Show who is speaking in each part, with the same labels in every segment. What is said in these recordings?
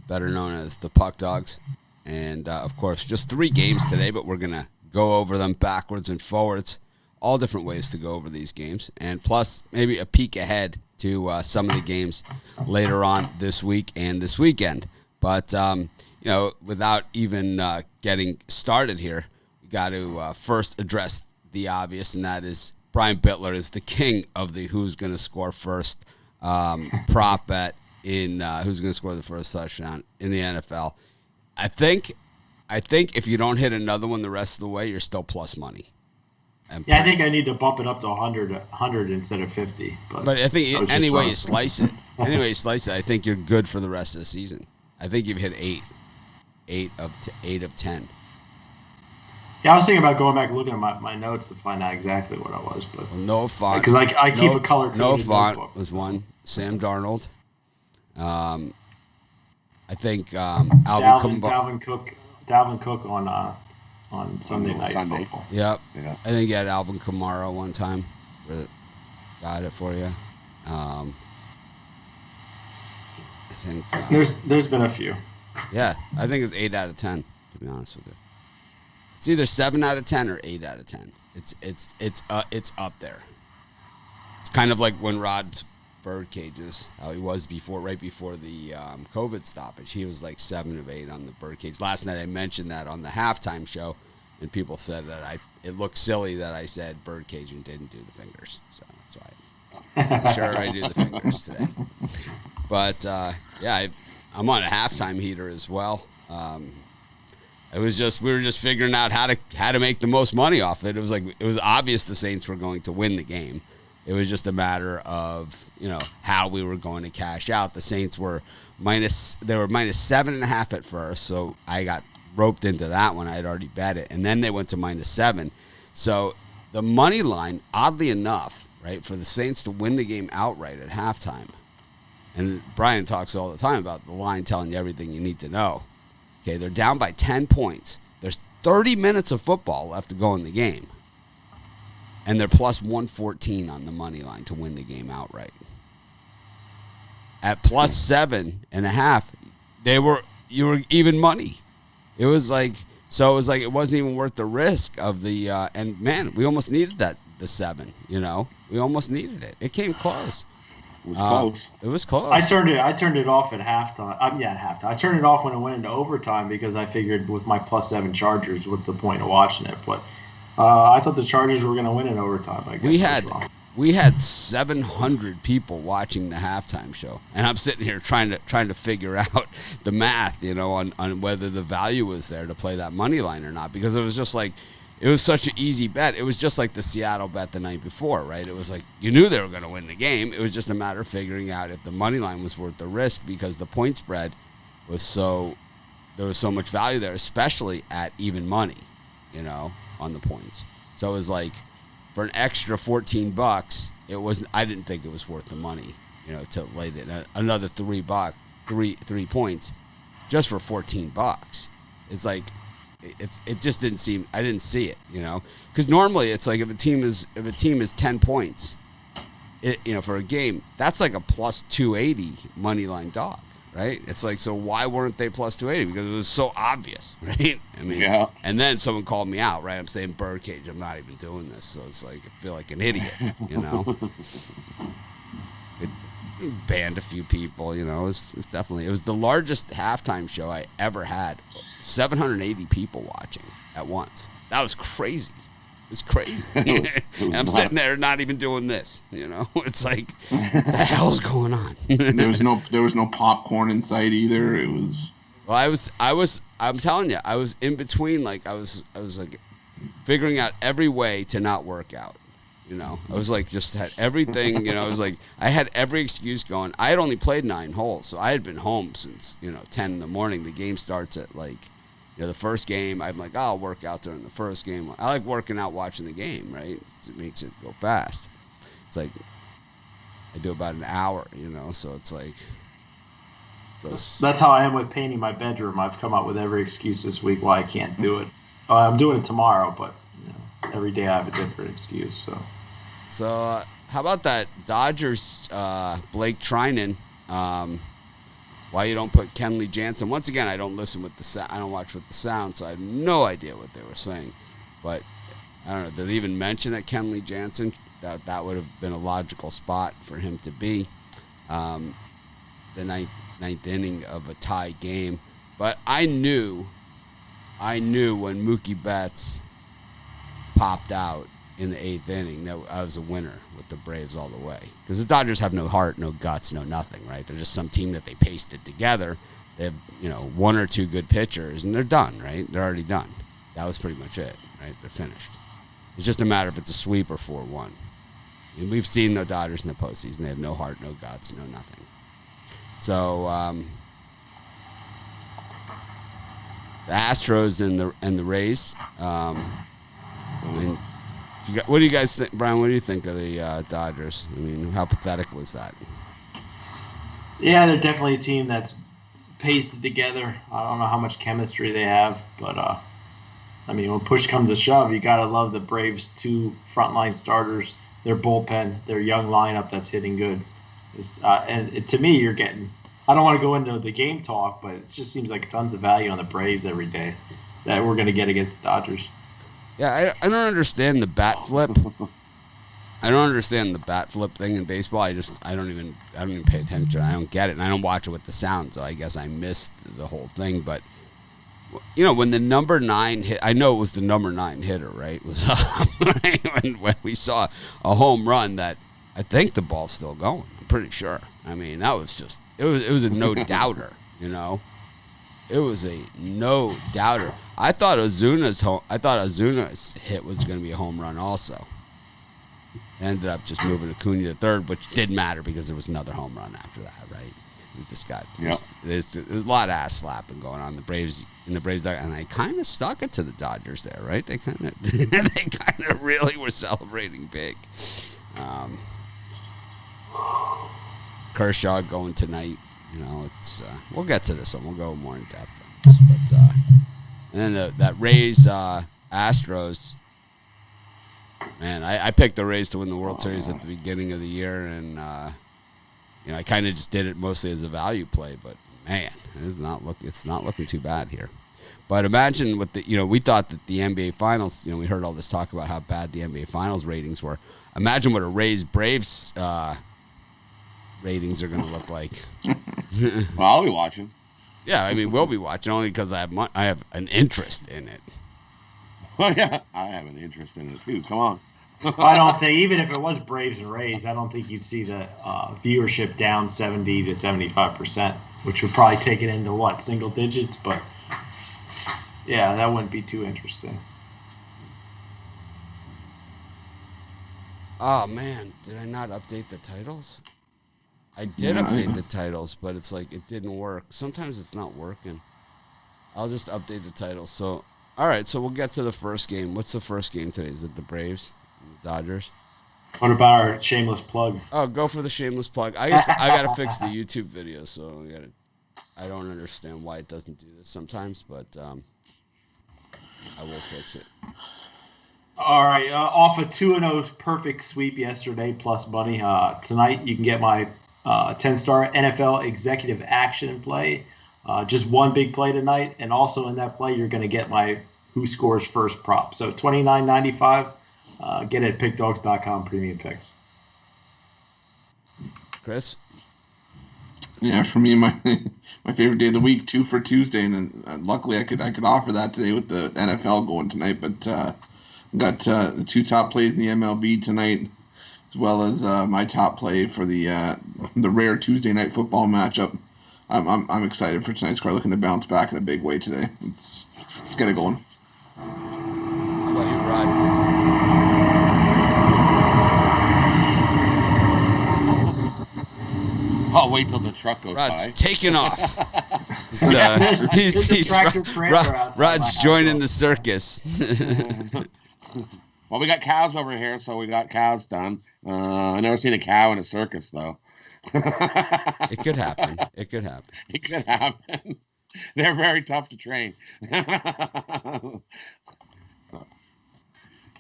Speaker 1: better known as the Puck Dogs. And, of course, just 3 games today, but we're going to go over them backwards and forwards, all different ways to go over these games. And plus, maybe a peek ahead to some of the games later on this week and this weekend. But, without even getting started here, we got to first address the obvious, and that is Brian Bittler is the king of the who's going to score first prop bet in who's going to score the first touchdown in the NFL. I think if you don't hit another one the rest of the way, you're still plus money.
Speaker 2: I think I need to bump it up to 100 instead of 50.
Speaker 1: But I think any way you slice it, I think you're good for the rest of the season. I think you've hit 8 of 10.
Speaker 2: Yeah, I was thinking about going back and looking at my notes to find out exactly what I was. But
Speaker 1: no font.
Speaker 2: Because I keep a color-coded
Speaker 1: No font
Speaker 2: notebook.
Speaker 1: was one. Sam Darnold. I think
Speaker 2: Dalvin Cook on Sunday night football.
Speaker 1: Yep. Yeah. I think you had Alvin Kamara one time. Got it for you. I think
Speaker 2: there's been a few.
Speaker 1: Yeah, I think it's 8 out of 10. To be honest with you, it's either 7 out of 10 or 8 out of 10. It's up there. It's kind of like when Rod's bird cages, how he was right before the COVID stoppage. He was like 7 of 8 on the bird cage. Last night I mentioned that on the halftime show, and people said that it looked silly that I said bird cage and didn't do the fingers. So that's why I'm sure I do the fingers today. But I'm on a halftime heater as well. We were just figuring out how to make the most money off it. It was obvious the Saints were going to win the game. It was just a matter of, how we were going to cash out. The Saints were minus 7.5 at first, so I got roped into that one. I had already bet it. And then they went to -7. So the money line, oddly enough, right, for the Saints to win the game outright at halftime, and Brian talks all the time about the line telling you everything you need to know. Okay, they're down by 10 points. There's 30 minutes of football left to go in the game. And they're plus 114 on the money line to win the game outright. At plus 7.5, you were even money. It was like it wasn't even worth the risk of the and man, we almost needed the 7. We almost needed it. It came close.
Speaker 3: It was close.
Speaker 1: It was close.
Speaker 2: I turned it off at halftime. At halftime. I turned it off when it went into overtime because I figured with my plus 7 Chargers, what's the point of watching it? But I thought the Chargers were going to win in overtime. I guess
Speaker 1: we had 700 people watching the halftime show, and I'm sitting here trying to figure out the math, on whether the value was there to play that money line or not, because it was just like it was such an easy bet. It was just like the Seattle bet the night before, right? It was like you knew they were going to win the game. It was just a matter of figuring out if the money line was worth the risk because the point spread was there was so much value there, especially at even money, on the points. So it was like for an extra $14, I didn't think it was worth the money, to lay another $3 points just for $14. It's like it just didn't seem. I didn't see it, because normally it's like if a team is 10 points, for a game, that's like a plus 280 money line dog. Right? It's like, so why weren't they plus 280? Because it was so obvious, right? I mean, yeah. And then someone called me out, right? I'm saying birdcage. I'm not even doing this. So it's like, I feel like an idiot, It banned a few people, it was the largest halftime show I ever had. 780 people watching at once. That was crazy. It's crazy. I'm sitting there not even doing this. It's like, what the hell's going on?
Speaker 3: There was no popcorn in sight either. It was.
Speaker 1: Well, I'm telling you, I was in between. Like I was like figuring out every way to not work out. I was like just had everything. I was like I had every excuse going. I had only played 9 holes, so I had been home since 10 in the morning. The game starts at like. The first game, I'm like, I'll work out during the first game. I like working out watching the game, right? It makes it go fast. It's like I do about an hour, so it's like.
Speaker 2: That's how I am with painting my bedroom. I've come up with every excuse this week why I can't do it. I'm doing it tomorrow, but every day I have a different excuse.
Speaker 1: So how about that Dodgers Blake Trinan? why you don't put Kenley Jansen. Once again, I don't listen with the sound. I don't watch with the sound, so I have no idea what they were saying. But I don't know. Did they even mention that Kenley Jansen? That would have been a logical spot for him to be. The ninth inning of a tie game. But I knew when Mookie Betts popped out in the 8th inning that I was a winner with the Braves all the way. Because the Dodgers have no heart, no guts, no nothing, right? They're just some team that they pasted together. They have, one or two good pitchers, and they're done, right? They're already done. That was pretty much it, right? They're finished. It's just a matter if it's a sweep or 4-1. And we've seen the Dodgers in the postseason. They have no heart, no guts, no nothing. So the Astros and the Rays. What do you guys think, Brian? What do you think of the Dodgers? I mean, how pathetic was that?
Speaker 2: Yeah, they're definitely a team that's pasted together. I don't know how much chemistry they have, but I mean, when push comes to shove, you gotta love the Braves' 2 frontline starters, their bullpen, their young lineup that's hitting good. To me, you're getting. I don't want to go into the game talk, but it just seems like tons of value on the Braves every day that we're going to get against the Dodgers.
Speaker 1: Yeah, I don't understand the bat flip. I don't understand the bat flip thing in baseball. I don't even pay attention. I don't get it, and I don't watch it with the sound. So I guess I missed the whole thing. But when the number 9 hit, I know it was the number 9 hitter, right? It was right? when we saw a home run that I think the ball's still going. I'm pretty sure. I mean, that was just it was a no doubter. It was a no doubter. I thought Ozuna's hit was going to be a home run also. Ended up just moving Acuna to third, which didn't matter because there was another home run after that, right? We just got there's a lot of ass slapping going on in the Braves, and I kind of stuck it to the Dodgers there, right? They kind of really were celebrating big. Kershaw going tonight. It's we'll get to this one. We'll go more in depth on this, but and then that Rays Astros. Man, I picked the Rays to win the World Series at the beginning of the year, and I kind of just did it mostly as a value play. But man, it's not looking too bad here. But imagine what we thought that the NBA Finals. We heard all this talk about how bad the NBA Finals ratings were. Imagine what a Rays Braves ratings are going to look like.
Speaker 4: Well, I'll be watching.
Speaker 1: Yeah, I mean, we'll be watching only because I have an interest in it.
Speaker 4: Well, yeah, I have an interest in it too. Come on.
Speaker 2: I don't think, even if it was Braves and Rays, I don't think you'd see the viewership down 70 to 75%, which would probably take it into single digits. But yeah, that wouldn't be too interesting.
Speaker 1: Oh man, did I not update the titles? I did update the titles, but it's like it didn't work. Sometimes it's not working. I'll just update the titles. So, all right, so we'll get to the first game. What's the first game today? Is it the Braves and the Dodgers?
Speaker 2: What about our shameless plug?
Speaker 1: Oh, go for the shameless plug. I got to fix the YouTube video, so I don't understand why it doesn't do this sometimes, but I will fix it.
Speaker 2: All right, off a 2-0 perfect sweep yesterday, plus money. Tonight you can get my 10-star NFL executive action play. Just one big play tonight, and also in that play you're going to get my who scores first prop. So $29.95. Get it at pickdogs.com premium picks.
Speaker 1: Chris?
Speaker 3: Yeah, for me, my favorite day of the week, 2 for Tuesday, and luckily I could offer that today with the NFL going tonight. But got the 2 top plays in the MLB tonight, as well as my top play for the rare Tuesday night football matchup. I'm excited for tonight's card. Looking to bounce back in a big way today. Let's get it going.
Speaker 1: How about you, Rod?
Speaker 4: I'll wait till the truck goes
Speaker 1: Rod's
Speaker 4: by.
Speaker 1: taking off. Rod's joining the circus.
Speaker 4: Well, we got cows over here, so we got cows done. I never seen a cow in a circus, though.
Speaker 1: It could happen. It could happen.
Speaker 4: They're very tough to train.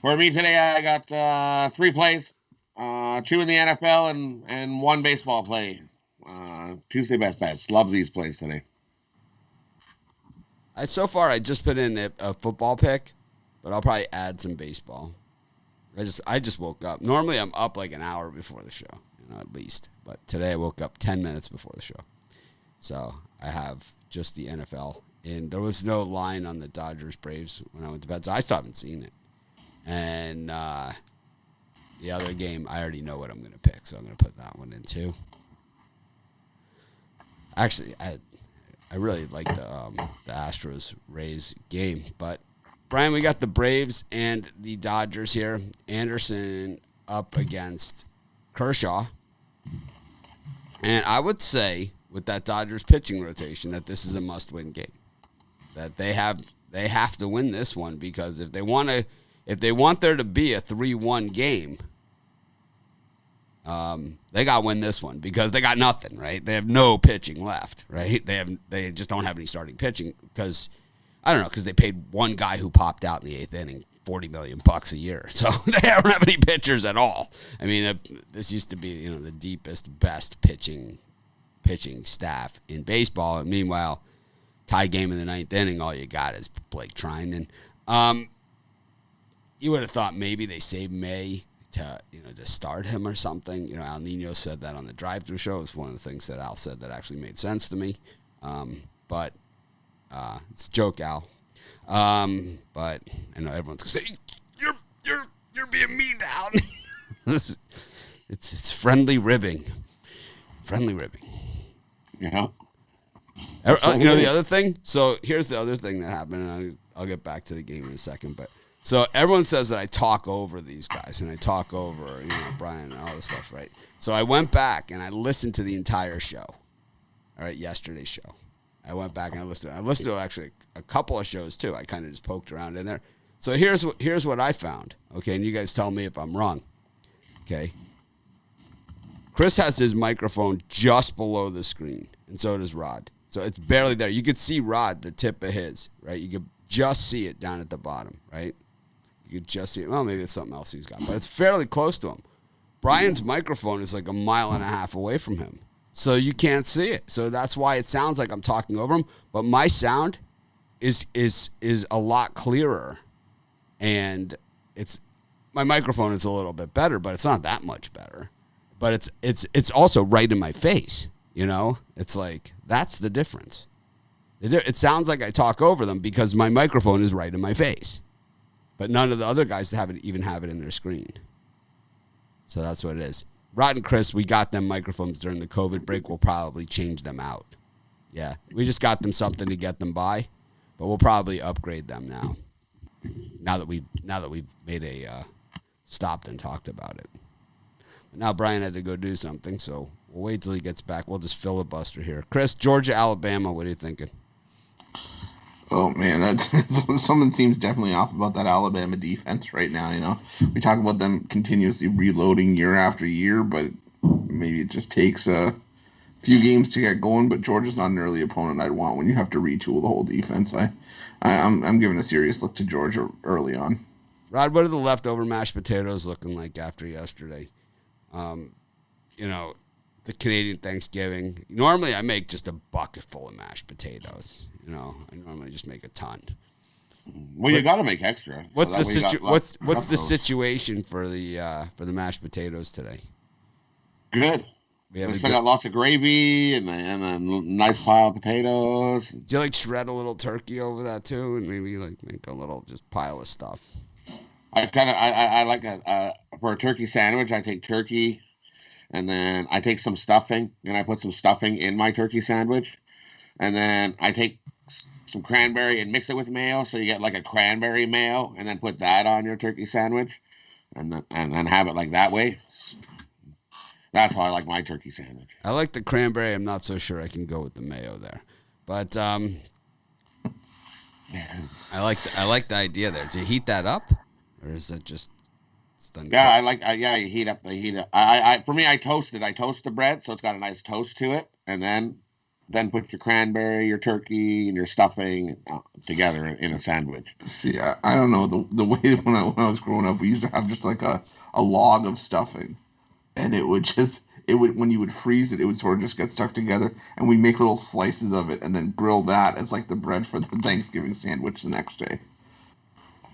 Speaker 4: For me today, I got 3 plays, 2 in the NFL and 1 baseball play. Tuesday best bets. Love these plays today.
Speaker 1: So far, I just put in a football pick, but I'll probably add some baseball. I just woke up. Normally, I'm up like an hour before the show, at least. But today, I woke up 10 minutes before the show. So I have just the NFL. And there was no line on the Dodgers-Braves when I went to bed, so I still haven't seen it. And the other game, I already know what I'm going to pick, so I'm going to put that one in too. Actually, I really like the Astros-Rays game. But, Brian, we got the Braves and the Dodgers here. Anderson up against Kershaw. And I would say, with that Dodgers pitching rotation, that this is a must-win game. That they have to win this one, because if they want there to be a 3-1 game, they got to win this one, because they got nothing, right? They have no pitching left, right? They just don't have any starting pitching, because because they paid one guy who popped out in the 8th inning $40 million a year, so they don't have any pitchers at all. I mean, this used to be the deepest, best pitching staff in baseball, and meanwhile, tie game in the 9th inning, all you got is Blake Trinan. You would have thought maybe they saved May to start him or something. Al Nino said that on the drive-thru show. It was one of the things that Al said that actually made sense to me. But it's a joke, Al. But I know everyone's gonna say you're being mean to Al. It's friendly ribbing. Friendly ribbing.
Speaker 4: Yeah.
Speaker 1: The other thing. So here's the other thing that happened, and I'll get back to the game in a second. But so everyone says that I talk over these guys, and I talk over Brian and all this stuff, right? So I went back and I listened to the entire show. All right, yesterday's show. I went back and I listened to actually a couple of shows too. I kind of just poked around in there. So here's what I found. Okay, and you guys tell me if I'm wrong. Okay. Chris has his microphone just below the screen, and so does Rod. So it's barely there. You could see Rod, the tip of his, right? You could just see it down at the bottom, right? You could just see it. Well, maybe it's something else he's got, but it's fairly close to him. Brian's microphone is like 1.5 miles away from him, so you can't see it. So that's why it sounds like I'm talking over him, but my sound is a lot clearer, and my microphone is a little bit better, but it's not that much better. But it's also right in my face, It's like, that's the difference. It sounds like I talk over them because my microphone is right in my face. But none of the other guys even have it in their screen. So that's what it is. Rod and Chris, we got them microphones during the COVID break. We'll probably change them out. Yeah, we just got them something to get them by, but we'll probably upgrade them now. Now that we've made a stopped and talked about it. But now Brian had to go do something, so we'll wait till he gets back. We'll just filibuster here. Chris, Georgia, Alabama, what are you thinking?
Speaker 3: Oh, man, something seems definitely off about that Alabama defense right now, We talk about them continuously reloading year after year, but maybe it just takes a few games to get going, but Georgia's not an early opponent I'd want when you have to retool the whole defense. I'm giving a serious look to Georgia early on.
Speaker 1: Rod, what are the leftover mashed potatoes looking like after yesterday? The Canadian Thanksgiving. Normally, I make just a bucket full of mashed potatoes. I normally just make a ton.
Speaker 4: Well, you got to make extra.
Speaker 1: What's the situation for the mashed potatoes today?
Speaker 4: Good. We got lots of gravy and a nice pile of potatoes.
Speaker 1: Do you shred a little turkey over that too, and maybe make a little just pile of stuff?
Speaker 4: I like for a turkey sandwich. I take turkey, and then I take some stuffing, and I put some stuffing in my turkey sandwich, and then I take some cranberry and mix it with mayo, so you get like a cranberry mayo, and then put that on your turkey sandwich, and then have it like that way. That's how I like my turkey sandwich.
Speaker 1: I like the cranberry. I'm not so sure I can go with the mayo there, but I like the idea there. Do you heat that up, or is it just?
Speaker 4: Yeah, you heat up. For me, I toast it. I toast the bread, so it's got a nice toast to it, and then put your cranberry, your turkey, and your stuffing together in a sandwich.
Speaker 3: See, I don't know the way when I was growing up, we used to have just like a log of stuffing, and it would it would, when you would freeze it, it would sort of just get stuck together, and we make little slices of it and then grill that as like the bread for the Thanksgiving sandwich the next day,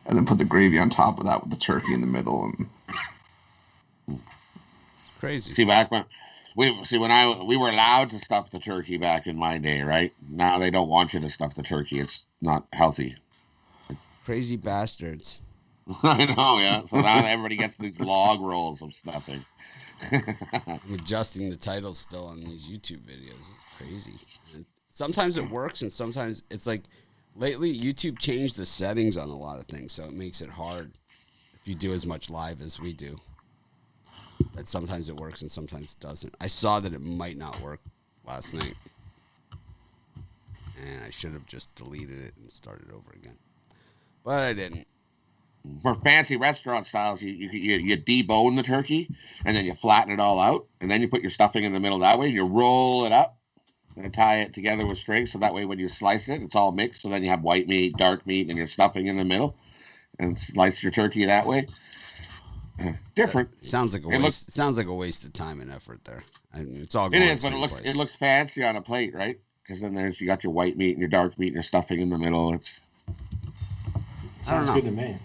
Speaker 3: and then put the gravy on top of that with the turkey in the middle. And
Speaker 1: crazy.
Speaker 4: See, back when we were allowed to stuff the turkey back in my day, right? Now they don't want you to stuff the turkey. It's not healthy.
Speaker 1: Crazy bastards.
Speaker 4: I know, yeah. So now everybody gets these log rolls of stuffing.
Speaker 1: I'm adjusting the titles still on these YouTube videos. It's crazy. And sometimes it works, and sometimes it's like lately YouTube changed the settings on a lot of things, so it makes it hard if you do as much live as we do. That sometimes it works and sometimes it doesn't. I saw that it might not work last night, and I should have just deleted it and started over again, but I didn't.
Speaker 4: For fancy restaurant styles, you debone the turkey, and then you flatten it all out, and then you put your stuffing in the middle that way, and you roll it up and tie it together with string, so that way when you slice it, it's all mixed. So then you have white meat, dark meat, and your stuffing in the middle, and slice your turkey that way. Different.
Speaker 1: Sounds like a waste. Sounds like a waste of time and effort there. I mean, it's all.
Speaker 4: It is, but it looks fancy on a plate, right? Because then you got your white meat and your dark meat and your stuffing in the middle.
Speaker 2: Sounds good to me.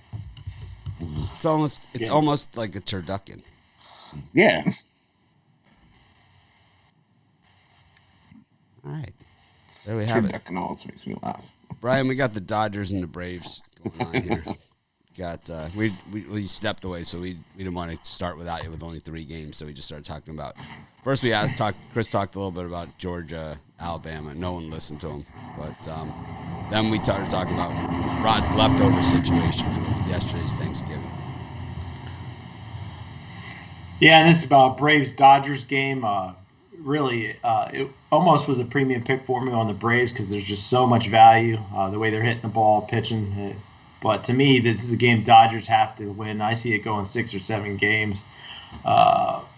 Speaker 1: It's almost like a turducken.
Speaker 4: Yeah.
Speaker 1: All right. There we have it.
Speaker 3: Turducken always makes me laugh.
Speaker 1: Brian, we got the Dodgers and the Braves going on here. We stepped away, so we didn't want to start without you with only 3 games, so we just started talking about. First, Chris talked a little bit about Georgia, Alabama. No one listened to him, but then we started talking about Rod's leftover situation from yesterday's Thanksgiving.
Speaker 2: Yeah, and this is about Braves-Dodgers game. Really, it almost was a premium pick for me on the Braves because there's just so much value, the way they're hitting the ball, pitching. But to me, this is a game Dodgers have to win. I see it going 6 or 7 games.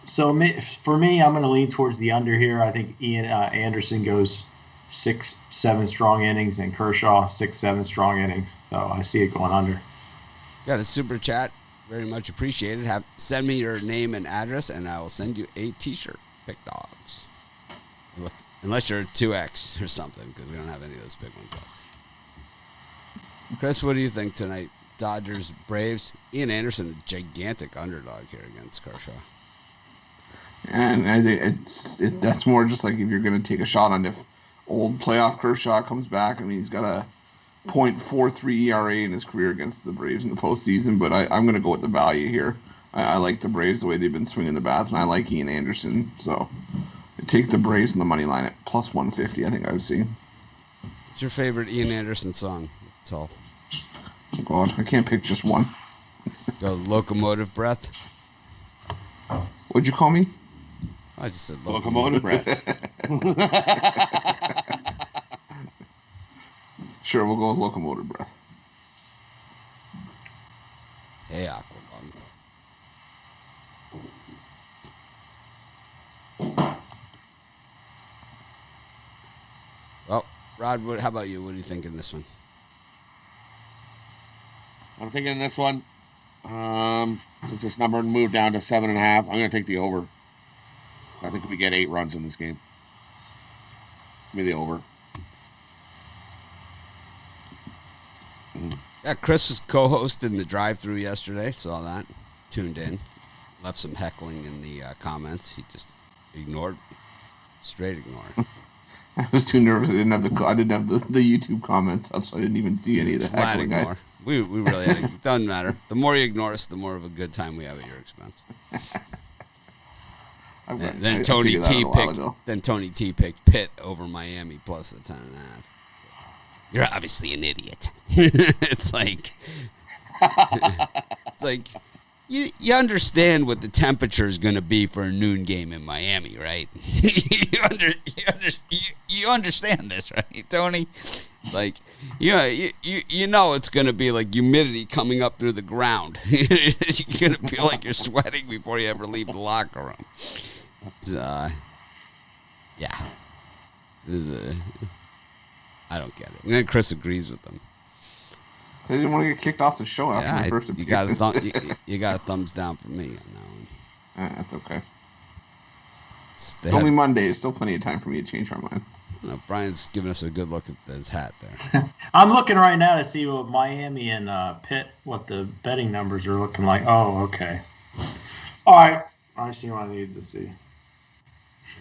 Speaker 2: So for me, I'm going to lean towards the under here. I think Ian Anderson goes 6-7 strong innings, and Kershaw 6-7 strong innings. So I see it going under.
Speaker 1: Got a super chat. Very much appreciated. Send me your name and address, and I will send you a T-shirt. Pick dogs. Unless you're a 2X or something, because we don't have any of those big ones left. Chris, what do you think tonight? Dodgers, Braves. Ian Anderson, a gigantic underdog here against Kershaw.
Speaker 3: And I think that's more just like if you're going to take a shot on if old playoff Kershaw comes back. I mean, he's got a .43 ERA in his career against the Braves in the postseason, but I'm going to go with the value here. I like the Braves the way they've been swinging the bats, and I like Ian Anderson. So I take the Braves in the money line at plus 150, I think I would see.
Speaker 1: What's your favorite Ian Anderson song? That's all.
Speaker 3: Oh, God, I can't pick just one.
Speaker 1: Go Locomotive Breath.
Speaker 3: What'd you call me?
Speaker 1: I just said
Speaker 4: Locomotive Breath.
Speaker 3: Sure, we'll go with Locomotive Breath.
Speaker 1: Hey, Aquabum. Well, Rod, how about you? What do you think in this one?
Speaker 4: I'm thinking this one, since this number moved down to 7.5, I'm going to take the over. I think we get 8 runs in this game. Give me the over.
Speaker 1: Yeah, Chris was co-hosting the drive-thru yesterday. Saw that. Tuned in. Left some heckling in the comments. He just ignored me. Straight ignore.
Speaker 3: I was too nervous. I didn't have the YouTube comments up, so I didn't even see any of the
Speaker 1: Flat
Speaker 3: heckling.
Speaker 1: ignore. We really had it. Doesn't matter. The more you ignore us, the more of a good time we have at your expense. Then Tony T picked Pitt over Miami plus the 10.5. You're obviously an idiot. It's like you understand what the temperature is going to be for a noon game in Miami, right? you understand this, right, Tony? Like, you know it's going to be like humidity coming up through the ground. You're going to feel like you're sweating before you ever leave the locker room. It's, yeah. I don't get it. And then Chris agrees with them.
Speaker 3: They didn't want to get kicked off the show after the first
Speaker 1: appearance. You got a thumbs down from me on that one.
Speaker 3: That's okay. It's only Monday. Still plenty of time for me to change my mind.
Speaker 1: Brian's giving us a good look at his hat there.
Speaker 2: I'm looking right now to see what Miami and Pitt, what the betting numbers are looking like. Oh, okay. All right. I see what I needed to see.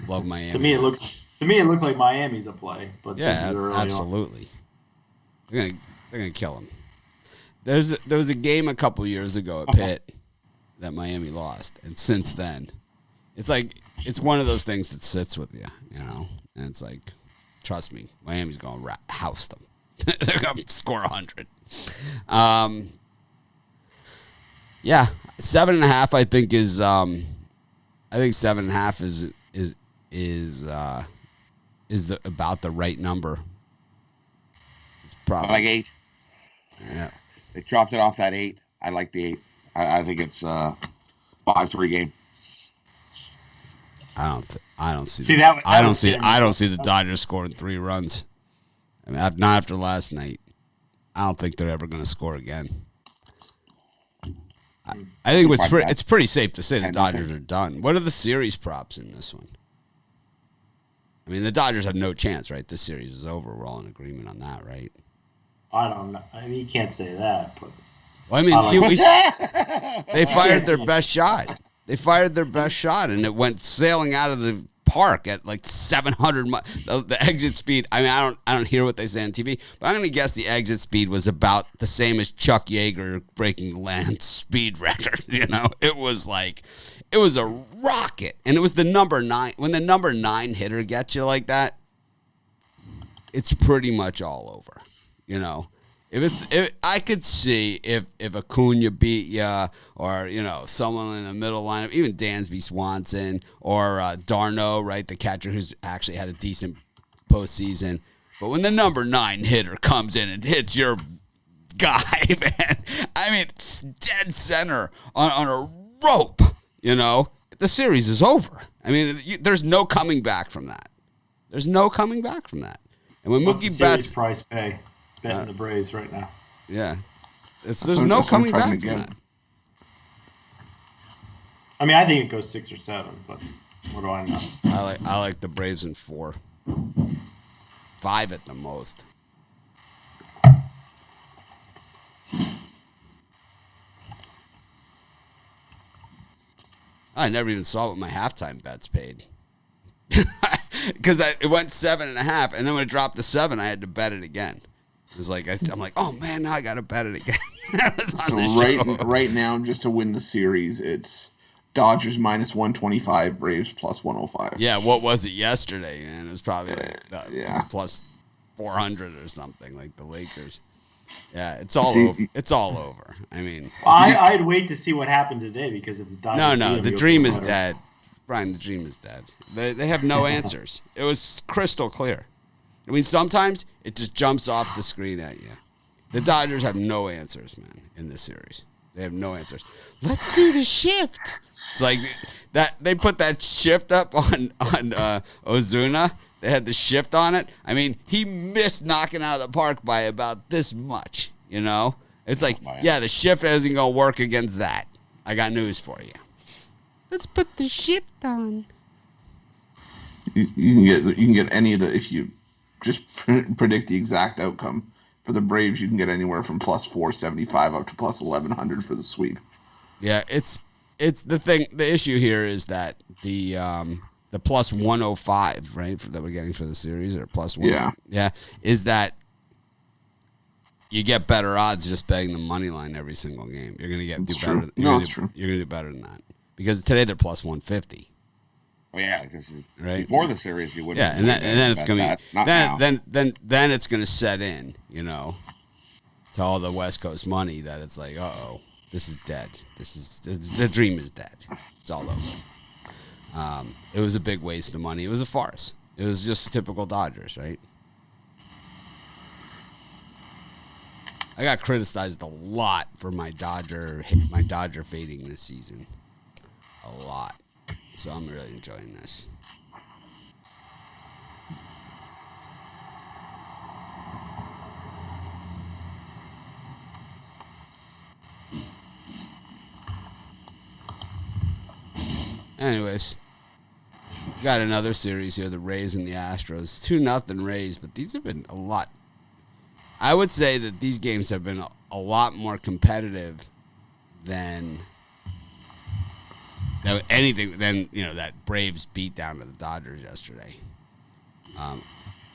Speaker 1: Love Miami.
Speaker 2: To me, it looks like Miami's a play, but
Speaker 1: yeah, absolutely. They're gonna kill him. There was a game a couple years ago at Pitt that Miami lost, and since then, it's one of those things that sits with you, and it's like, trust me, Miami's gonna house them. They're gonna score 100. Yeah, 7.5. I think is. I think 7.5 is about the right number. It's probably
Speaker 4: I like 8.
Speaker 1: Yeah,
Speaker 4: they dropped it off at 8. I like the 8. I think it's 5-3 game.
Speaker 1: I don't see the Dodgers scoring 3 runs. I mean, not after last night. I don't think they're ever going to score again. I think it's pretty safe to say the Dodgers are done. What are the series props in this one? I mean, the Dodgers have no chance, right? This series is over. We're all in agreement on that, right?
Speaker 2: I don't know. I mean, you can't say that. But
Speaker 1: well, I mean, they fired their best shot. They fired their best shot, and it went sailing out of the park at like 700 miles. So the exit speed, I mean, I don't hear what they say on TV, but I'm going to guess the exit speed was about the same as Chuck Yeager breaking the land speed record. It was a rocket, and it was the number 9. When the number 9 hitter gets you like that, it's pretty much all over. If I could see if Acuna beat ya, or someone in the middle lineup, even Dansby Swanson or Darno, right, the catcher who's actually had a decent postseason. But when the number 9 hitter comes in and hits your guy, man, I mean, it's dead center on a rope. The series is over. I mean, there's no coming back from that. There's no coming back from that. And when Mookie Betts
Speaker 2: price pay. Betting the Braves right now.
Speaker 1: Yeah. There's no coming back from that.
Speaker 2: I mean, I think it goes 6 or 7, but what do I know?
Speaker 1: I like the Braves in 4. 5 at the most. I never even saw what my halftime bets paid. Because it went 7.5, and then when it dropped to 7, I had to bet it again. It was like I'm like, oh man, now I gotta bet it again.
Speaker 3: Right now, just to win the series, it's Dodgers minus 125, Braves plus 105.
Speaker 1: Yeah, what was it yesterday? Man, it was probably plus 400 or something, like the Lakers. Yeah, it's all over. It's all over. I mean,
Speaker 2: I'd wait to see what happened today, because if the Dodgers
Speaker 1: the dream is dead. Brian, the dream is dead. They have no answers. It was crystal clear. I mean, sometimes it just jumps off the screen at you. The Dodgers have no answers, man, in this series. They have no answers. Let's do the shift. It's like that. They put that shift up on Ozuna. They had the shift on it. I mean, he missed knocking out of the park by about this much. It's like, the shift isn't gonna work against that. I got news for you. Let's put the shift on.
Speaker 3: You can get any of the, if you just predict the exact outcome for the Braves, you can get anywhere from plus 475 up to plus 1100 for the sweep.
Speaker 1: Yeah, it's the thing. The issue here is that the plus 105, right, that we're getting for the series, or plus 1. Yeah, is that you get better odds just betting the money line every single game. You're gonna do better. You're gonna do better than that, because today they're plus 150.
Speaker 4: Oh yeah, because before the series you wouldn't.
Speaker 1: Yeah, and then it's gonna be then it's gonna set in, to all the West Coast money, that it's like, this is dead. The dream is dead. It's all over. It was a big waste of money. It was a farce. It was just typical Dodgers, right? I got criticized a lot for my Dodger fading this season. A lot. So I'm really enjoying this. Anyways, We got another series here, the Rays and the Astros. 2-0 Rays, but these have been a lot. I would say that these games have been a lot more competitive than anything than that Braves beat down to the Dodgers yesterday. I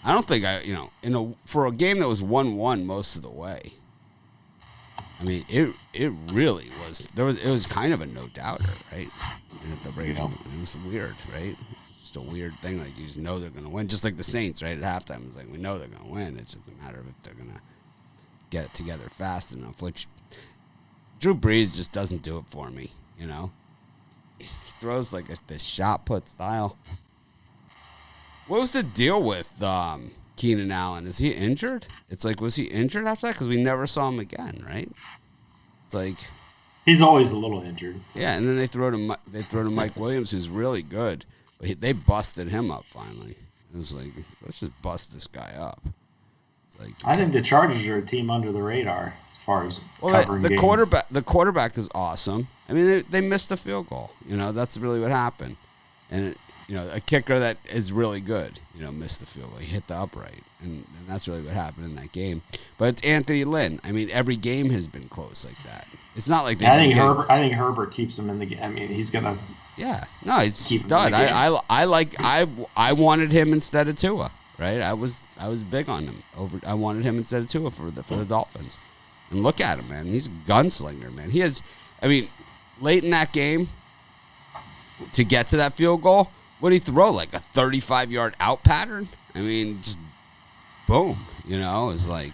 Speaker 1: don't think for a game that was 1-1 most of the way. I mean, it really was. It was kind of a no doubter, right? The Braves, it was weird, right? Just a weird thing. Like you just know they're going to win, just like the Saints, right? At halftime, it's like we know they're going to win. It's just a matter of if they're going to get it together fast enough. Which Drew Brees just doesn't do it for me. He throws like this shot put style. What was the deal with Keenan Allen? Is he injured? It's like, was he injured after that? Because we never saw him again, right? It's like
Speaker 2: he's always a little injured.
Speaker 1: Yeah, and then they throw to Mike Williams, who's really good, but they busted him up finally. It was like, let's just bust this guy up. It's like
Speaker 2: I think the Chargers are a team under the radar as far as covering
Speaker 1: the
Speaker 2: games.
Speaker 1: quarterback is awesome. I mean, they missed the field goal. That's really what happened, and. A kicker that is really good, missed the field goal. He hit the upright, and that's really what happened in that game. But it's Anthony Lynn. I mean, every game has been close like that. It's not like
Speaker 2: I think Herbert keeps him in the game. I mean, he's gonna.
Speaker 1: Yeah, no, he's stud. I wanted him instead of Tua. Right, I was big on him. I wanted him instead of Tua for the Dolphins. And look at him, man. He's a gunslinger, man. He has. I mean, late in that game, to get to that field goal. What did he throw? Like a 35-yard out pattern? I mean, just boom. It's like.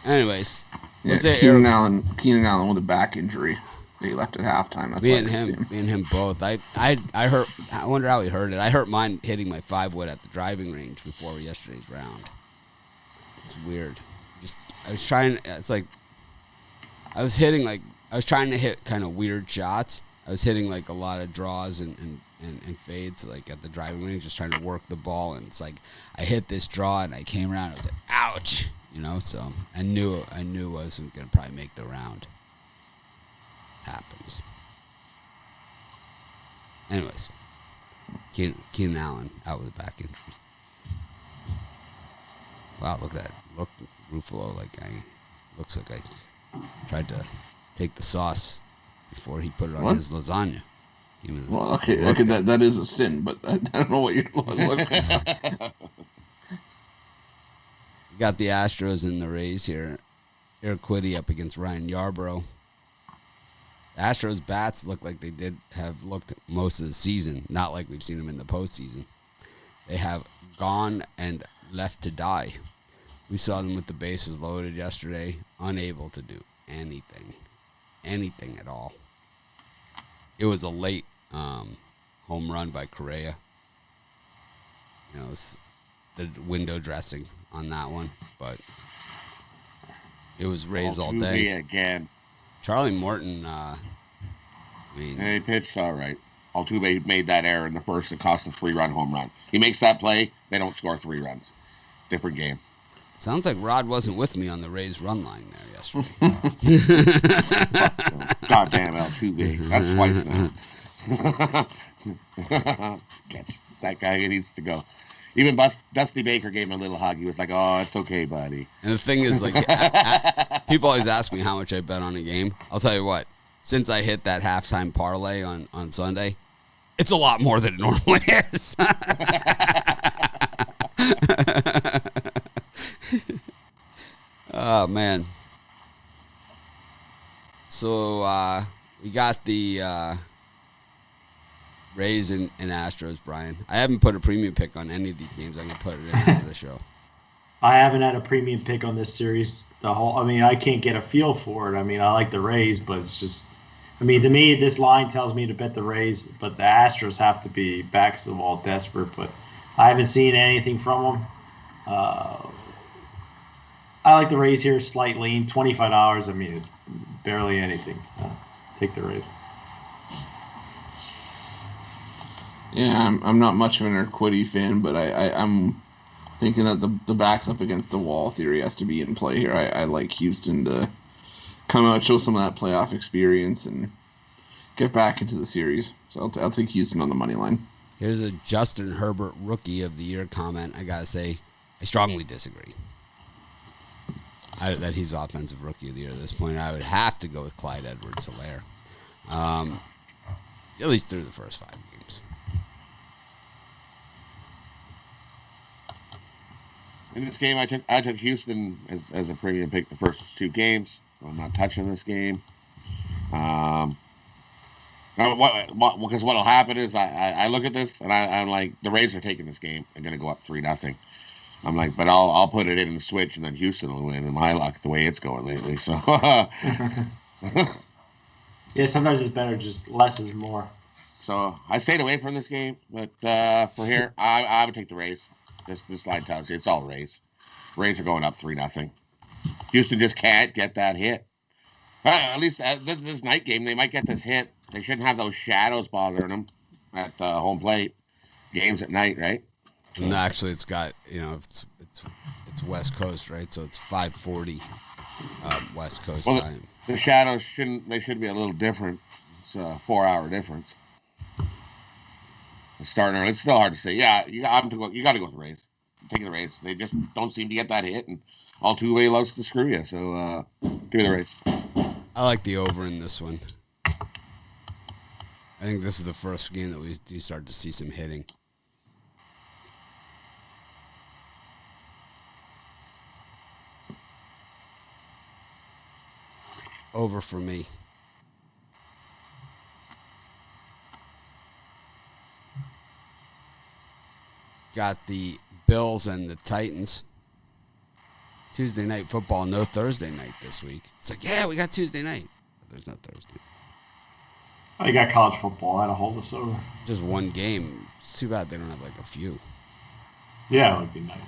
Speaker 1: Anyways,
Speaker 3: Keenan Allen with a back injury. They left at halftime. That's
Speaker 1: me and him both. I hurt. I wonder how he hurt it. I hurt mine hitting my 5-wood at the driving range before yesterday's round. It's weird. I was trying. It's like I was trying to hit kind of weird shots. I was hitting like a lot of draws and fades like at the driving range, just trying to work the ball. And it's like I hit this draw and I came around. I was like, ouch, So I knew I wasn't gonna probably make the round. Happens. Anyways, Keenan Allen out with a back injury. Wow, look at that. Look, Ruffalo looks like I tried to take the sauce before he put it on his lasagna.
Speaker 3: Well, okay, that is a sin, but I don't know what you're looking at.
Speaker 1: You got the Astros and the Rays here. Eric Quiddy up against Ryan Yarbrough. The Astros bats look like they have looked most of the season, not like we've seen them in the postseason. They have gone and left to die. We saw them with the bases loaded yesterday, unable to do anything at all. It was a late home run by Correa. It was the window dressing on that one, but it was Rays all day.
Speaker 4: Again.
Speaker 1: Charlie Morton,
Speaker 4: he pitched all right. Altuve made that error in the first that cost a 3-run home run. He makes that play, they don't score 3 runs. Different game.
Speaker 1: Sounds like Rod wasn't with me on the Rays run line there yesterday.
Speaker 4: Goddamn Altuve. That's twice now. That guy needs to go. Even Dusty Baker gave him a little hug. He was like, oh, it's okay, buddy.
Speaker 1: And the thing is, like, people always ask me how much I bet on a game. I'll tell you what. Since I hit that halftime parlay on Sunday, it's a lot more than it normally is. Oh, man. So, we got the Rays and Astros, Brian. I haven't put a premium pick on any of these games. I'm going to put it in after the show.
Speaker 2: I haven't had a premium pick on this series. I can't get a feel for it. I mean, I like the Rays, but it's just, to me, this line tells me to bet the Rays, but the Astros have to be backs to the wall desperate, but I haven't seen anything from them. I like the Rays here, slight lean, $25. I mean, it's barely anything. Take the Rays.
Speaker 3: Yeah, I'm not much of an Urquidy fan, but I'm thinking that the backs up against the wall theory has to be in play here. I like Houston to come out, show some of that playoff experience, and get back into the series. So I'll take Houston on the money line.
Speaker 1: Here's a Justin Herbert Rookie of the Year comment. I got to say, I strongly disagree that he's Offensive Rookie of the Year at this point. I would have to go with Clyde Edwards-Helaire. At least through the first 5 games.
Speaker 4: In this game, I took Houston as a premium pick the first 2 games. I'm not touching this game. Because what'll happen is I look at this and I'm like, the Rays are taking this game. They're going to go up 3-0. I'm like, but I'll put it in and switch, and then Houston will win. And my luck, the way it's going lately. So.
Speaker 2: Yeah, sometimes it's better. Just less is more.
Speaker 4: So I stayed away from this game, but for here, I would take the Rays. This line tells you it's all Rays. Rays are going up 3-0. Houston just can't get that hit. At least this night game, they might get this hit. They shouldn't have those shadows bothering them at home plate. Games at night, right? So.
Speaker 1: And actually, it's got it's West Coast, right? So it's 5:40 West Coast time.
Speaker 4: The shadows should be a little different. It's a 4-hour difference. It's starting early. It's still hard to say. Yeah, you got to go with the Rays. I'm taking the Rays. They just don't seem to get that hit, and Altuve loves to screw you. So give me the Rays.
Speaker 1: I like the over in this one. I think this is the first game that we do start to see some hitting. Over for me. Got the Bills and the Titans. Tuesday night football, no Thursday night this week. It's like, yeah, we got Tuesday night. But there's no Thursday.
Speaker 2: Oh, you got college football. That'll hold us over.
Speaker 1: Just one game. It's too bad they don't have like a few.
Speaker 2: Yeah, it would be nice.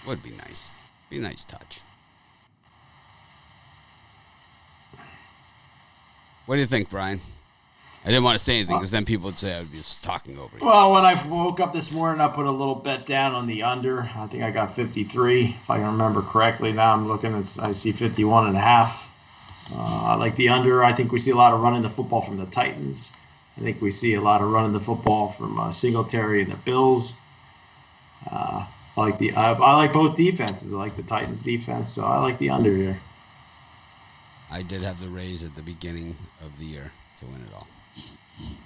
Speaker 1: Would be nice. Be a nice touch. What do you think, Brian? I didn't want to say anything because then people would say I would be just talking over you.
Speaker 2: Well, when I woke up this morning, I put a little bet down on the under. I think I got 53, if I can remember correctly. Now I'm looking, I see 51.5. I like the under. I think we see a lot of running the football from the Titans. I think we see a lot of running the football from Singletary and the Bills. I like both defenses. I like the Titans defense, so I like the under here.
Speaker 1: I did have the Rays at the beginning of the year to win it all.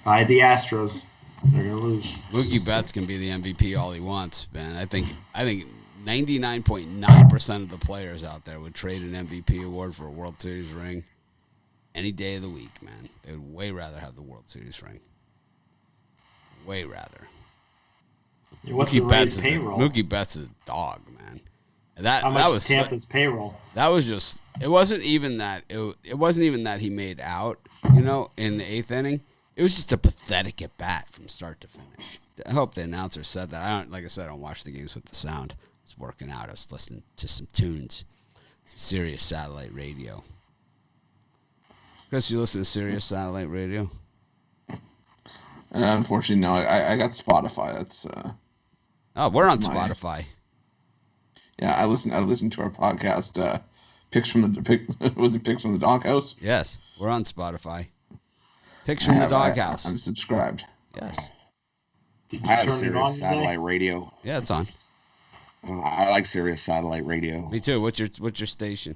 Speaker 2: I had the Astros. They're gonna lose.
Speaker 1: Mookie Betts can be the MVP all he wants, man. I think 99.9% of the players out there would trade an MVP award for a World Series ring any day of the week, man. They would way rather have the World Series ring. Way rather.
Speaker 2: What's the Rays payroll?
Speaker 1: Mookie Betts is a dog, man.
Speaker 2: How much was Tampa's payroll?
Speaker 1: That was just. It wasn't even that. It wasn't even that he made out. In the 8th inning, it was just a pathetic at bat from start to finish. I hope the announcer said that. Like I said, I don't watch the games with the sound. I was working out. I was listening to some tunes, some Sirius satellite radio. Chris, you listen to Sirius satellite radio?
Speaker 3: Unfortunately, no. I got Spotify. That's.
Speaker 1: We're on Spotify.
Speaker 3: Yeah, I listen to our podcast. Picks from the Doghouse.
Speaker 1: Yes, we're on Spotify. Picks from the Doghouse.
Speaker 3: I'm subscribed.
Speaker 1: Yes.
Speaker 4: I have Sirius satellite radio.
Speaker 1: Yeah, it's on.
Speaker 4: I like Sirius satellite radio.
Speaker 1: Me too. What's your station?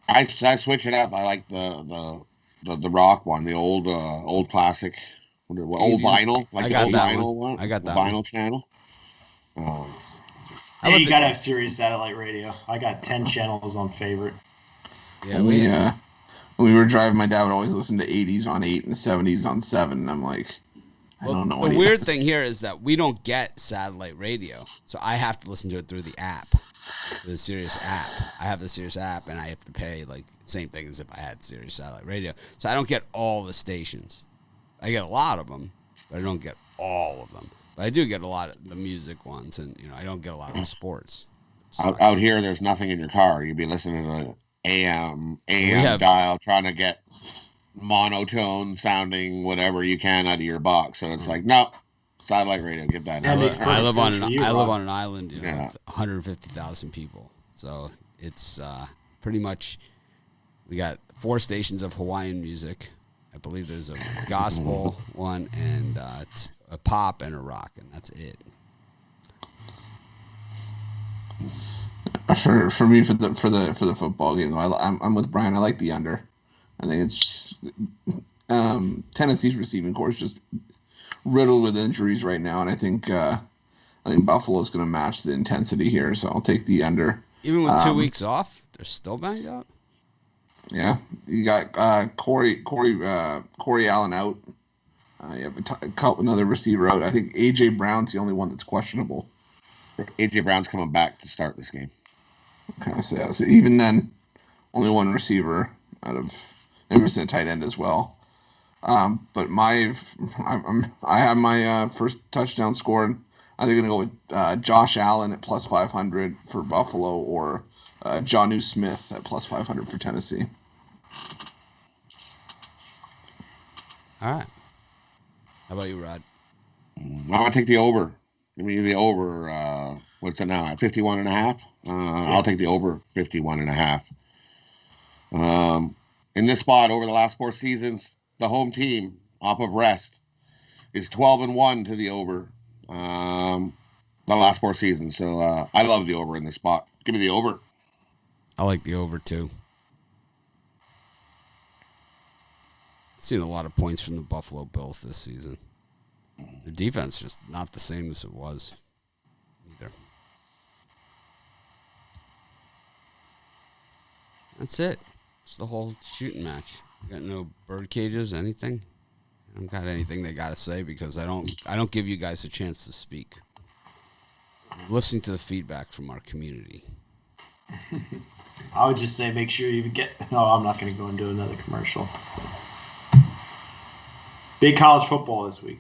Speaker 4: I switch it up. I like the rock one, the old classic, old vinyl, like the old vinyl one.
Speaker 1: I got that
Speaker 4: vinyl channel.
Speaker 2: Yeah, you gotta have Sirius satellite radio. I got 10 channels on favorite.
Speaker 3: Yeah, when we were driving, my dad would always listen to 80s on 8 and 70s on 7. And I'm like, I don't know what
Speaker 1: the weird thing here is that we don't get satellite radio, so I have to listen to it through the app, the Sirius app. I have the Sirius app, and I have to pay like same thing as if I had Sirius satellite radio. So I don't get all the stations. I get a lot of them, but I don't get all of them. But I do get a lot of the music ones, and I don't get a lot of the sports.
Speaker 4: Out here, there's nothing in your car. You'd be listening to AM dial, trying to get monotone sounding whatever you can out of your box. So it's like, no, satellite radio, get that.
Speaker 2: Yeah,
Speaker 1: I live on an island, with 150,000 people. So it's pretty much, we got 4 stations of Hawaiian music. I believe there's a gospel one and a pop and a rock, and that's it.
Speaker 3: For me, for the football game, though, I'm with Brian. I like the under. I think it's just, Tennessee's receiving corps is just riddled with injuries right now, and I think Buffalo's going to match the intensity here, so I'll take the under.
Speaker 1: Even with 2 weeks off, they're still banged up.
Speaker 3: Yeah, you got Corey Allen out. You have another receiver out. I think AJ Brown's the only one that's questionable.
Speaker 4: AJ Brown's coming back to start this game.
Speaker 3: Okay, so even then, only one receiver out of. They're missing a tight end as well. But I have my first touchdown scored. I think I'm going to go with Josh Allen at plus 500 for Buffalo, or Jonnu Smith at plus 500 for Tennessee.
Speaker 1: All right. How about you, Rod?
Speaker 4: I'm going to take the over. Give me the over. What's it now? At 51.5? I'll take the over 51.5. In this spot, over the last 4 seasons, the home team, off of rest, is 12-1 to the over the last 4 seasons. So I love the over in this spot. Give me the over.
Speaker 1: I like the over, too. Seen a lot of points from the Buffalo Bills this season. Their defense just not the same as it was either. That's it. It's the whole shooting match. You got no bird cages, anything? I don't got anything they got to say because I don't give you guys a chance to speak. I'm listening to the feedback from our community.
Speaker 2: I would just say make sure you get. No, I'm not going to go and do another commercial. Big college football this week.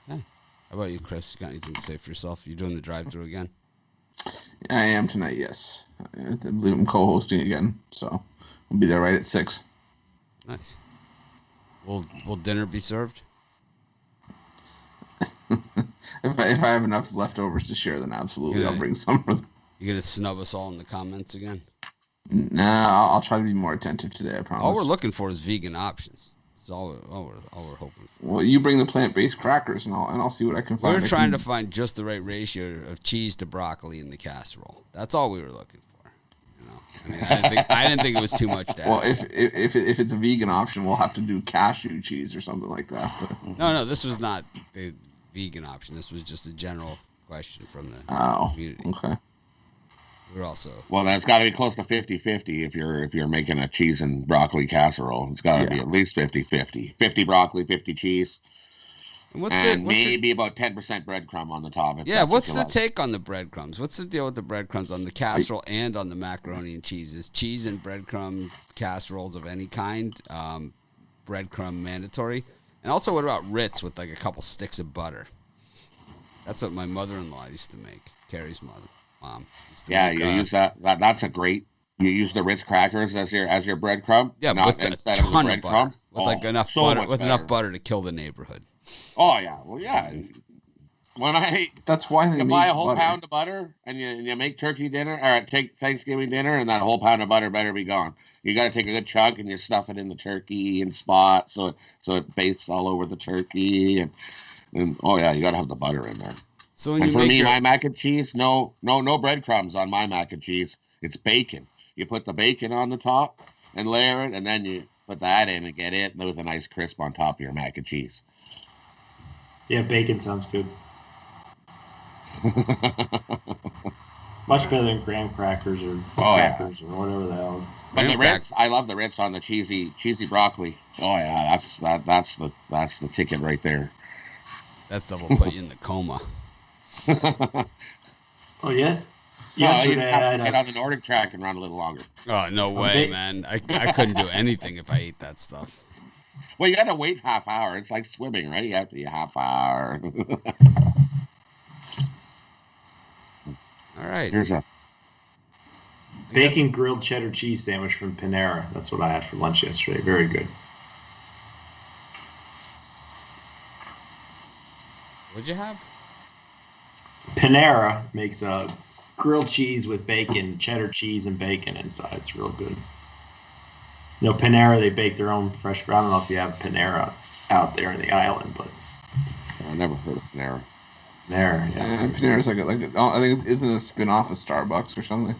Speaker 1: Okay. How about you, Chris? You got anything to say for yourself? You doing the drive-thru again?
Speaker 3: I am tonight, yes. I believe I'm co-hosting again, so I'll be there right at 6.
Speaker 1: Nice. Will dinner be served?
Speaker 3: If I have enough leftovers to share, then absolutely I'll bring some for them.
Speaker 1: You gonna snub us all in the comments again?
Speaker 3: Nah, I'll try to be more attentive today, I promise.
Speaker 1: All we're looking for is vegan options. That's all we're hoping for.
Speaker 3: Well, you bring the plant-based crackers, and I'll see what I can find.
Speaker 1: We're trying to find just the right ratio of cheese to broccoli in the casserole. That's all we were looking for. You know, I mean, I didn't think it was too much to ask.
Speaker 3: Well, if it's a vegan option, we'll have to do cashew cheese or something like that. But.
Speaker 1: No, this was not the vegan option. This was just a general question from the community.
Speaker 3: Okay.
Speaker 1: We're also
Speaker 4: well. Then it's got to be close to 50-50 if you're making a cheese and broccoli casserole. It's got to be at least 50-50. 50 broccoli, 50 cheese, and maybe about 10% breadcrumb on the top.
Speaker 1: Yeah, what's the take on the breadcrumbs? What's the deal with the breadcrumbs on the casserole and on the macaroni and cheese? Is cheese and breadcrumb casseroles of any kind breadcrumb mandatory? And also, what about Ritz with like a couple sticks of butter? That's what my mother-in-law used to make. Carrie's mom.
Speaker 4: Yeah, you use that. That's a great. You use the Ritz crackers as your breadcrumb.
Speaker 1: Yeah, with a ton of butter. With like enough butter, with enough butter to kill the neighborhood.
Speaker 4: Oh yeah, well yeah. When
Speaker 3: that's why they
Speaker 4: buy a whole pound of butter and you make turkey dinner or take Thanksgiving dinner, and that whole pound of butter better be gone. You got to take a good chunk and you stuff it in the turkey in spots so it bastes all over the turkey and oh yeah, you got to have the butter in there.
Speaker 1: So
Speaker 4: when for me, my mac and cheese, no breadcrumbs on my mac and cheese. It's bacon. You put the bacon on the top and layer it, and then you put that in and get it with a nice crisp on top of your mac and cheese.
Speaker 2: Yeah, bacon sounds good. Much better than graham crackers or crackers or whatever the hell.
Speaker 4: But the Ritz, I love the Ritz on the cheesy broccoli. Oh yeah, that's the ticket right there.
Speaker 1: That stuff will put you in the coma.
Speaker 2: Oh yeah.
Speaker 4: Yesterday, you have to get on the Nordic track and run a little longer.
Speaker 1: Oh no way, man! I couldn't do anything if I ate that stuff.
Speaker 4: Well, you got to wait half hour. It's like swimming, right? You have to eat half hour.
Speaker 1: All right.
Speaker 4: Here's a
Speaker 2: bacon grilled cheddar cheese sandwich from Panera. That's what I had for lunch yesterday. Very good.
Speaker 1: What'd you have?
Speaker 2: Panera makes a grilled cheese with bacon, cheddar cheese and bacon inside. It's real good. Panera, they bake their own fresh bread. I don't know if you have Panera out there in the island, but
Speaker 4: I never heard of Panera.
Speaker 2: Panera,
Speaker 3: yeah. Panera's like I think it isn't a spin-off of Starbucks or something.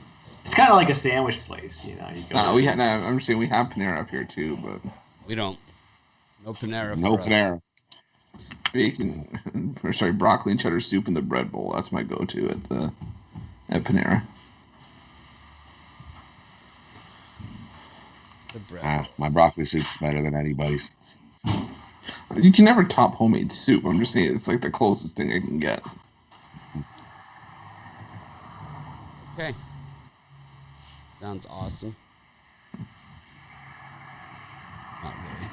Speaker 2: It's kind of like a sandwich place, You go
Speaker 3: I'm just saying we have Panera up here too, but
Speaker 1: we don't. No Panera.
Speaker 4: No Panera.
Speaker 3: Bacon, broccoli and cheddar soup in the bread bowl. That's my go-to at Panera.
Speaker 1: The bread.
Speaker 4: My broccoli soup's better than anybody's.
Speaker 3: You can never top homemade soup. I'm just saying it's like the closest thing I can get.
Speaker 1: Okay. Sounds awesome. Not really.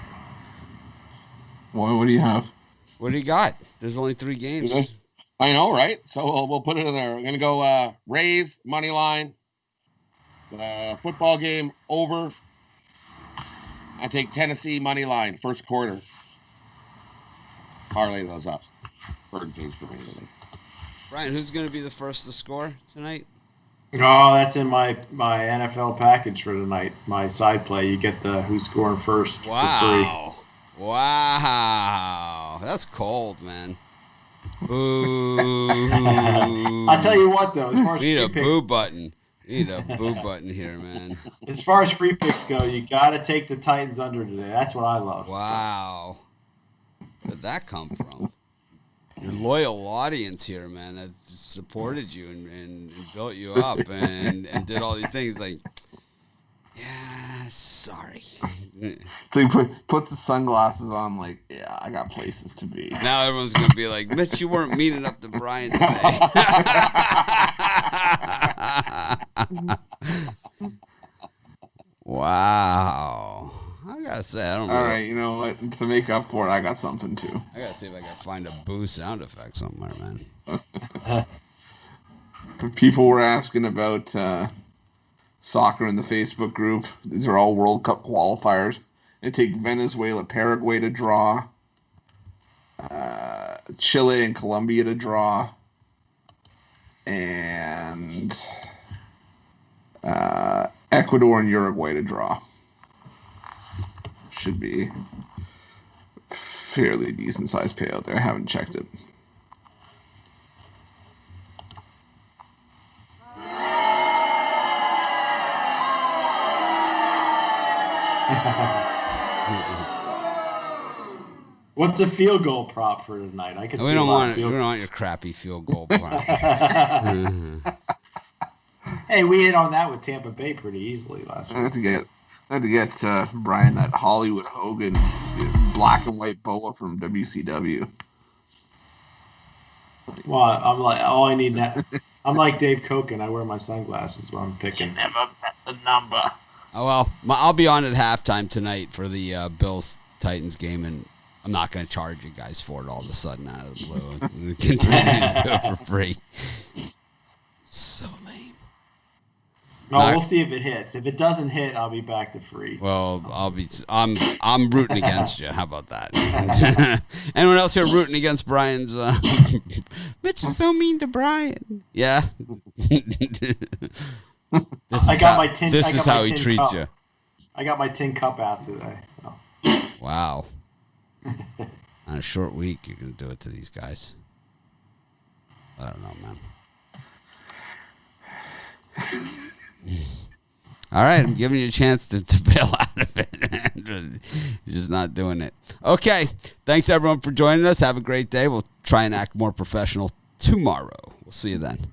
Speaker 3: Well, what do you have?
Speaker 1: What do you got? There's only 3 games.
Speaker 4: I know, right? So we'll put it in there. We're going to go Rays, money line, football game over. I take Tennessee, money line, first quarter. Parlay those up. Bird games for me today.
Speaker 1: Brian, who's going to be the first to score tonight?
Speaker 2: Oh, that's in my NFL package for tonight. My side play, you get the who's scoring first.
Speaker 1: Wow. Wow. That's cold, man. Boo.
Speaker 2: I'll tell you what, though. As far as
Speaker 1: we need a boo button. We need a boo button here, man.
Speaker 2: As far as free picks go, you got to take the Titans under today. That's what I love.
Speaker 1: Wow. Where'd that come from? Your loyal audience here, man, that supported you and built you up and did all these things. Like, yeah, sorry.
Speaker 3: So he puts the sunglasses on, like, yeah, I got places to be.
Speaker 1: Now everyone's going to be like, Mitch, you weren't mean enough to Brian today. Wow. I got to say, I don't know.
Speaker 3: All right, you know what? To make up for it, I got something, too.
Speaker 1: I got to see if I can find a boo sound effect somewhere, man.
Speaker 3: People were asking about soccer in the Facebook group. These are all World Cup qualifiers. They take Venezuela, Paraguay to draw, Chile and Colombia to draw, and Ecuador and Uruguay to draw. Should be fairly decent sized payout there. I haven't checked it.
Speaker 2: What's the field goal prop for tonight? I could.
Speaker 1: We don't want your crappy field goal prop.
Speaker 2: Hey, we hit on that with Tampa Bay pretty easily last week.
Speaker 3: I had to get Brian that Hollywood Hogan black and white boa from WCW.
Speaker 2: Well, I'm like, all I need now. I'm like Dave Koken. I wear my sunglasses when I'm picking. Never bet the number.
Speaker 1: Oh, well, I'll be on at halftime tonight for the Bills-Titans game, and I'm not going to charge you guys for it all of a sudden out of the blue. We continue to do it for free. So lame.
Speaker 2: No, we'll see if it hits. If it doesn't hit, I'll be back to free.
Speaker 1: Well, I'm rooting against you. How about that? Anyone else here rooting against Brian's? Mitch is so mean to Brian. Yeah. This is how he treats you.
Speaker 2: I got my tin cup out today. So.
Speaker 1: Wow. On a short week, you're going to do it to these guys. I don't know, man. All right, I'm giving you a chance to bail out of it. You're just not doing it. Okay, thanks everyone for joining us. Have a great day. We'll try and act more professional tomorrow. We'll see you then.